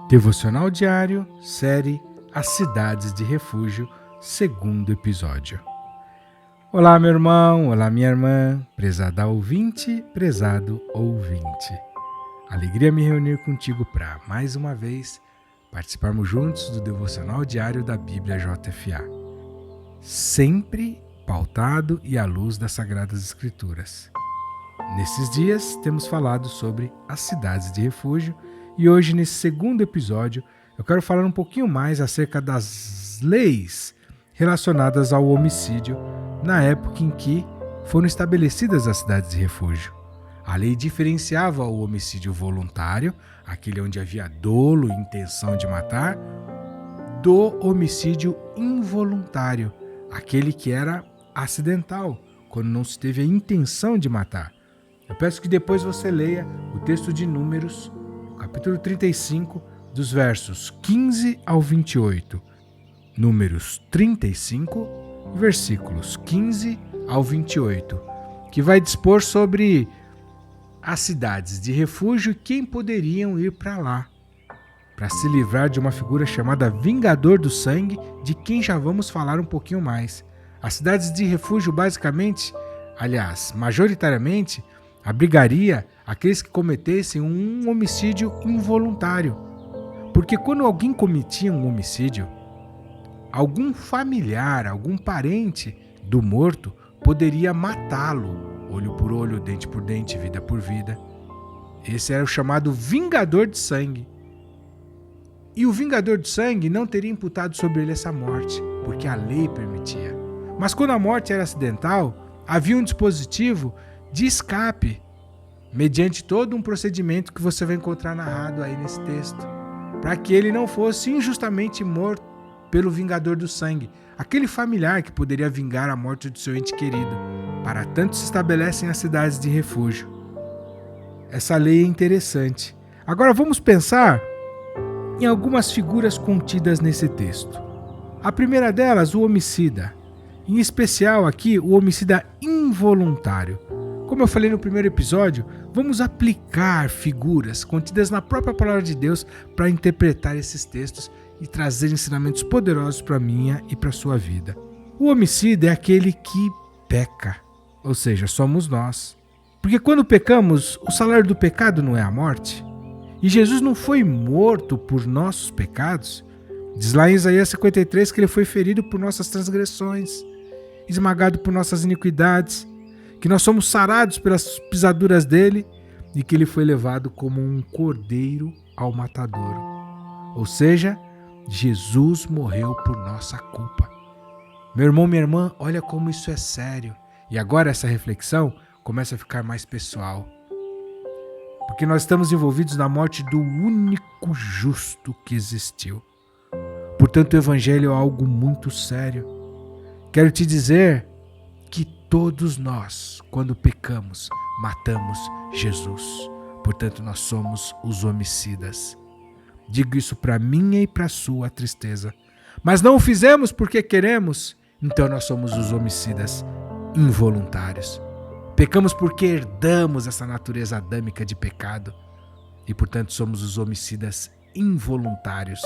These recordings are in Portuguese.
Devocional diário, série As Cidades de Refúgio, segundo episódio. Olá, meu irmão, olá, minha irmã, prezada ouvinte, prezado ouvinte. Alegria me reunir contigo para, mais uma vez, participarmos juntos do Devocional diário da Bíblia JFA. Sempre pautado e à luz das Sagradas Escrituras. Nesses dias, temos falado sobre as cidades de refúgio e hoje, nesse segundo episódio, eu quero falar um pouquinho mais acerca das leis relacionadas ao homicídio na época em que foram estabelecidas as cidades de refúgio. A lei diferenciava o homicídio voluntário, aquele onde havia dolo e intenção de matar, do homicídio involuntário, aquele que era acidental, quando não se teve a intenção de matar. Eu peço que depois você leia o texto de Números, capítulo 35, dos versos 15 ao 28. Números 35, versículos 15 ao 28, que vai dispor sobre as cidades de refúgio e quem poderiam ir para lá, para se livrar de uma figura chamada Vingador do Sangue, de quem já vamos falar um pouquinho mais. As cidades de refúgio, basicamente, majoritariamente, abrigaria aqueles que cometessem um homicídio involuntário. Porque quando alguém cometia um homicídio, algum familiar, algum parente do morto poderia matá-lo, olho por olho, dente por dente, vida por vida. Esse era o chamado Vingador de Sangue. E o Vingador de Sangue não teria imputado sobre ele essa morte, porque a lei permitia. Mas quando a morte era acidental, havia um dispositivo de escape, mediante todo um procedimento que você vai encontrar narrado aí nesse texto, para que ele não fosse injustamente morto pelo Vingador do Sangue, aquele familiar que poderia vingar a morte do seu ente querido. Para tanto se estabelecem as cidades de refúgio. Essa lei é interessante. Agora vamos pensar em algumas figuras contidas nesse texto. A primeira delas, o homicida. Em especial aqui, o homicida involuntário. Como eu falei no primeiro episódio, vamos aplicar figuras contidas na própria palavra de Deus para interpretar esses textos e trazer ensinamentos poderosos para a minha e para a sua vida. O homicida é aquele que peca, ou seja, somos nós. Porque quando pecamos, o salário do pecado não é a morte. E Jesus não foi morto por nossos pecados. Diz lá em Isaías 53 que ele foi ferido por nossas transgressões, esmagado por nossas iniquidades, que nós somos sarados pelas pisaduras dele e que ele foi levado como um cordeiro ao matadouro. Ou seja, Jesus morreu por nossa culpa. Meu irmão, minha irmã, olha como isso é sério. E agora essa reflexão começa a ficar mais pessoal. Porque nós estamos envolvidos na morte do único justo que existiu. Portanto, o Evangelho é algo muito sério. Quero te dizer que todos nós, quando pecamos, matamos Jesus. Portanto, nós somos os homicidas. Digo isso para minha e para sua tristeza. Mas não o fizemos porque queremos, então nós somos os homicidas involuntários. Pecamos porque herdamos essa natureza adâmica de pecado e, portanto, somos os homicidas involuntários.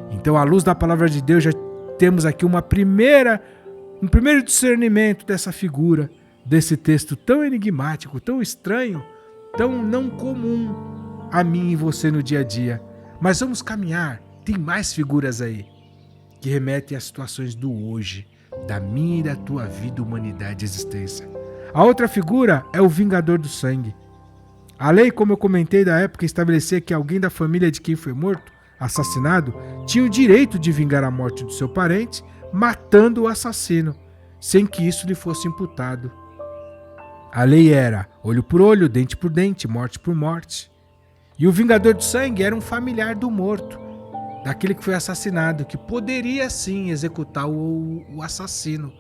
Então, à luz da palavra de Deus, já temos aqui um primeiro discernimento dessa figura, desse texto tão enigmático, tão estranho, tão não comum a mim e você no dia a dia. Mas vamos caminhar, tem mais figuras aí que remetem às situações do hoje, da minha e da tua vida, humanidade e existência. A outra figura é o Vingador do Sangue. A lei, como eu comentei da época, estabelecia que alguém da família de quem foi morto, assassinado, tinha o direito de vingar a morte do seu parente, matando o assassino, sem que isso lhe fosse imputado. A lei era olho por olho, dente por dente, morte por morte. E o Vingador do Sangue era um familiar do morto, daquele que foi assassinado, que poderia sim executar o assassino.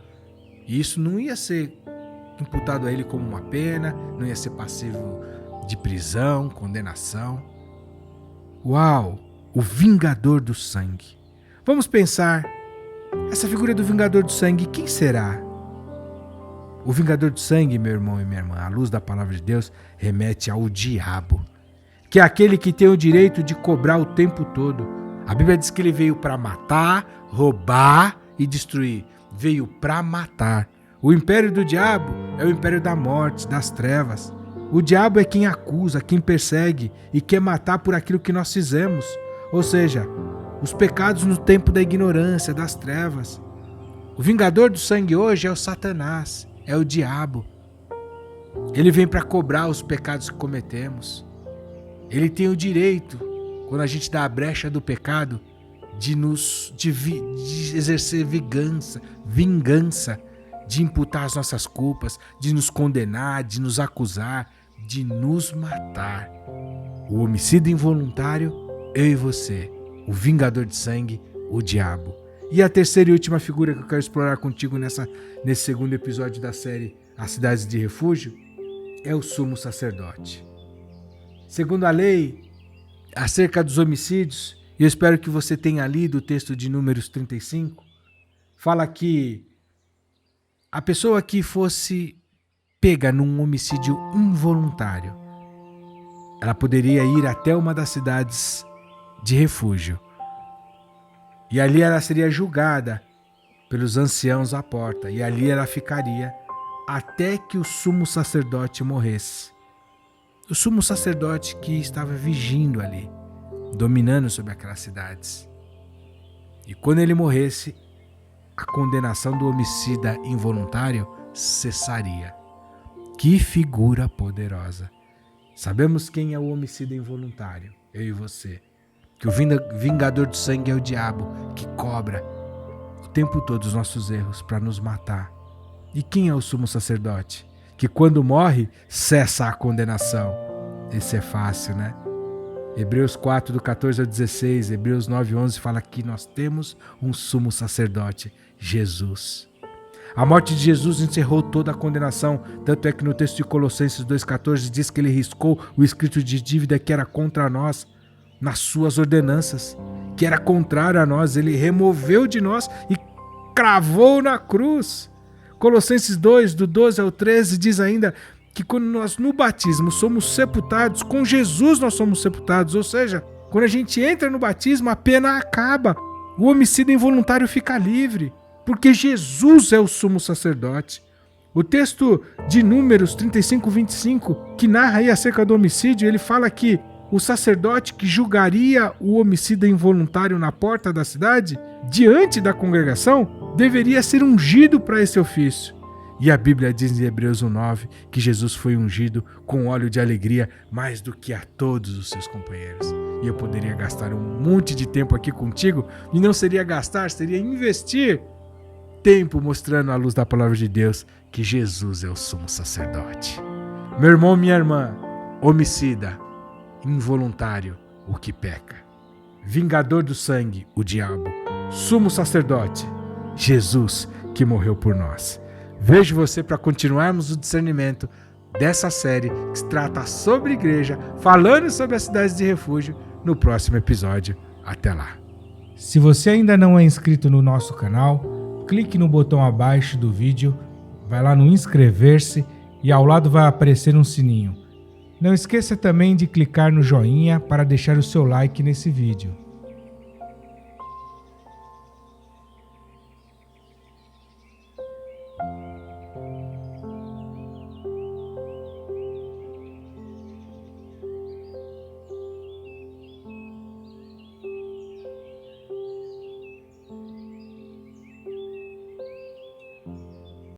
E isso não ia ser imputado a ele como uma pena, não ia ser passivo de prisão, condenação. Uau! O Vingador do Sangue. Vamos pensar, essa figura do Vingador do Sangue, quem será? O Vingador do Sangue, meu irmão e minha irmã, à luz da palavra de Deus, remete ao diabo, que é aquele que tem o direito de cobrar o tempo todo. A Bíblia diz que ele veio para matar, roubar e destruir. Veio para matar. O império do diabo é o império da morte, das trevas. O diabo é quem acusa, quem persegue e quer matar por aquilo que nós fizemos. Ou seja, os pecados no tempo da ignorância, das trevas. O vingador do sangue hoje é o Satanás, é o diabo. Ele vem para cobrar os pecados que cometemos. Ele tem o direito, quando a gente dá a brecha do pecado, de exercer vingança, de imputar as nossas culpas, de nos condenar, de nos acusar, de nos matar. O homicida involuntário, eu e você. O vingador de sangue, o diabo. E a terceira e última figura que eu quero explorar contigo nesse segundo episódio da série As Cidades de Refúgio é o sumo sacerdote. Segundo a lei, acerca dos homicídios, e eu espero que você tenha lido o texto de Números 35, fala que a pessoa que fosse pega num homicídio involuntário, ela poderia ir até uma das cidades de refúgio. E ali ela seria julgada pelos anciãos à porta. E ali ela ficaria até que o sumo sacerdote morresse. O sumo sacerdote que estava vigindo ali, dominando sobre aquelas cidades. E quando ele morresse, a condenação do homicida involuntário cessaria. Que figura poderosa! Sabemos quem é o homicida involuntário, eu e você. Que o vingador do sangue é o diabo, que cobra o tempo todo os nossos erros para nos matar. E quem é o sumo sacerdote? Que quando morre, cessa a condenação. Esse é fácil, né? Hebreus 4, do 14 ao 16, Hebreus 9, 11 fala que nós temos um sumo sacerdote, Jesus. A morte de Jesus encerrou toda a condenação, tanto é que no texto de Colossenses 2,14 diz que ele riscou o escrito de dívida que era contra nós, nas suas ordenanças, que era contrário a nós, ele removeu de nós e cravou na cruz. Colossenses 2, do 12 ao 13, diz ainda que quando nós no batismo somos sepultados, com Jesus nós somos sepultados, ou seja, quando a gente entra no batismo, a pena acaba, o homicida involuntário fica livre, porque Jesus é o sumo sacerdote. O texto de Números 35, 25, que narra aí acerca do homicídio, ele fala que o sacerdote que julgaria o homicida involuntário na porta da cidade, diante da congregação, deveria ser ungido para esse ofício. E a Bíblia diz em Hebreus 1,9 que Jesus foi ungido com óleo de alegria mais do que a todos os seus companheiros. E eu poderia gastar um monte de tempo aqui contigo, e não seria gastar, seria investir tempo mostrando à luz da palavra de Deus que Jesus é o sumo sacerdote. Meu irmão, minha irmã, homicida involuntário, o que peca. Vingador do sangue, o diabo. Sumo sacerdote, Jesus, que morreu por nós. Vejo você para continuarmos o discernimento dessa série que se trata sobre igreja, falando sobre as cidades de refúgio, no próximo episódio. Até lá. Se você ainda não é inscrito no nosso canal, clique no botão abaixo do vídeo, vai lá no inscrever-se e ao lado vai aparecer um sininho. Não esqueça também de clicar no joinha para deixar o seu like nesse vídeo.